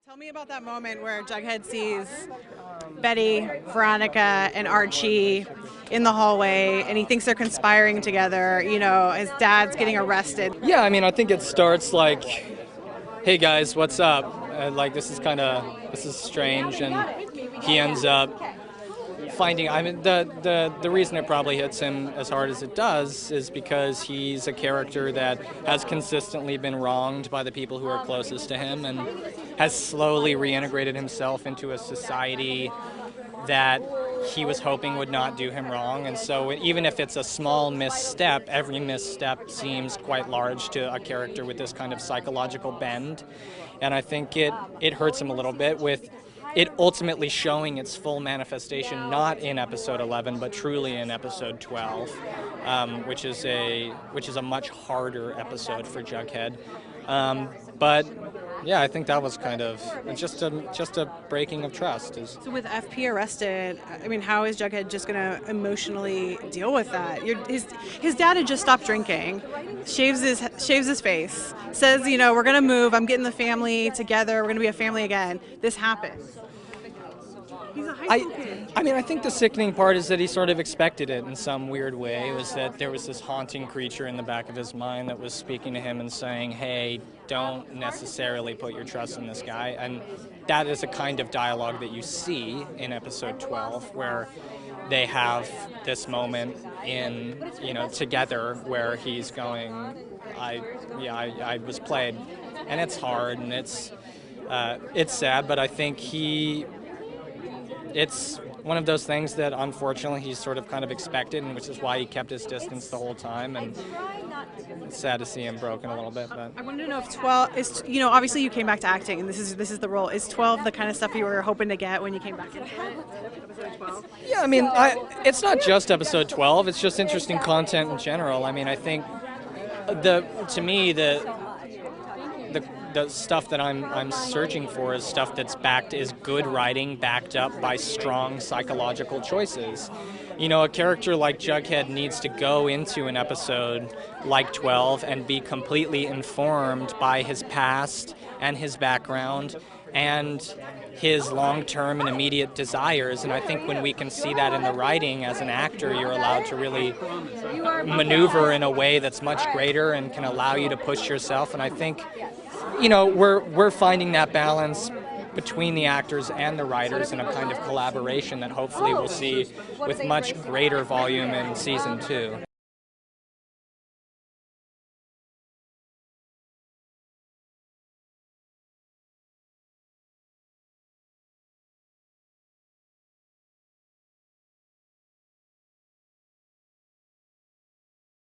Tell me about that moment where Jughead sees Betty, Veronica, and Archie in the hallway, and he thinks they're conspiring together. You know, his dad's getting arrested. Yeah, I mean, I think it starts like, hey guys, what's up? This is strange, and he ends up finding. I mean, the reason it probably hits him as hard as it does is because he's a character that has consistently been wronged by the people who are closest to him, and has slowly reintegrated himself into a society that he was hoping would not do him wrong. And so even if it's a small misstep, every misstep seems quite large to a character with this kind of psychological bend. And I think it hurts him a little bit, with it ultimately showing its full manifestation not in episode 11 but truly in episode 12, which is a much harder episode for Jughead. But yeah, I think that was kind of just a breaking of trust. So with FP arrested, I mean, how is Jughead just going to emotionally deal with that? His dad had just stopped drinking, shaves his face, says, you know, we're going to move, I'm getting the family together, we're going to be a family again. This happens. He's a high school kid. I mean, I think the sickening part is that he sort of expected it in some weird way. It was that there was this haunting creature in the back of his mind that was speaking to him and saying, hey, don't necessarily put your trust in this guy. And that is a kind of dialogue that you see in episode 12, where they have this moment together where he's going, I was played. And it's hard, and it's sad, but I think it's one of those things that unfortunately he's sort of kind of expected, and which is why he kept his distance the whole time. And it's sad to see him broken a little bit. But I wanted to know if 12 is, you know, obviously you came back to acting, and this is the role. Is 12 the kind of stuff you were hoping to get when you came back into episode 12? Yeah, I mean, it's not just episode 12. It's just interesting content in general. I mean, I think the stuff that I'm searching for is stuff that's is good writing backed up by strong psychological choices. You know, a character like Jughead needs to go into an episode like 12 and be completely informed by his past and his background and his long-term and immediate desires. And I think when we can see that in the writing, as an actor, you're allowed to really maneuver in a way that's much greater and can allow you to push yourself. And I think, you know, we're finding that balance between the actors and the writers in a kind of collaboration that hopefully we'll see with much greater volume in season 2.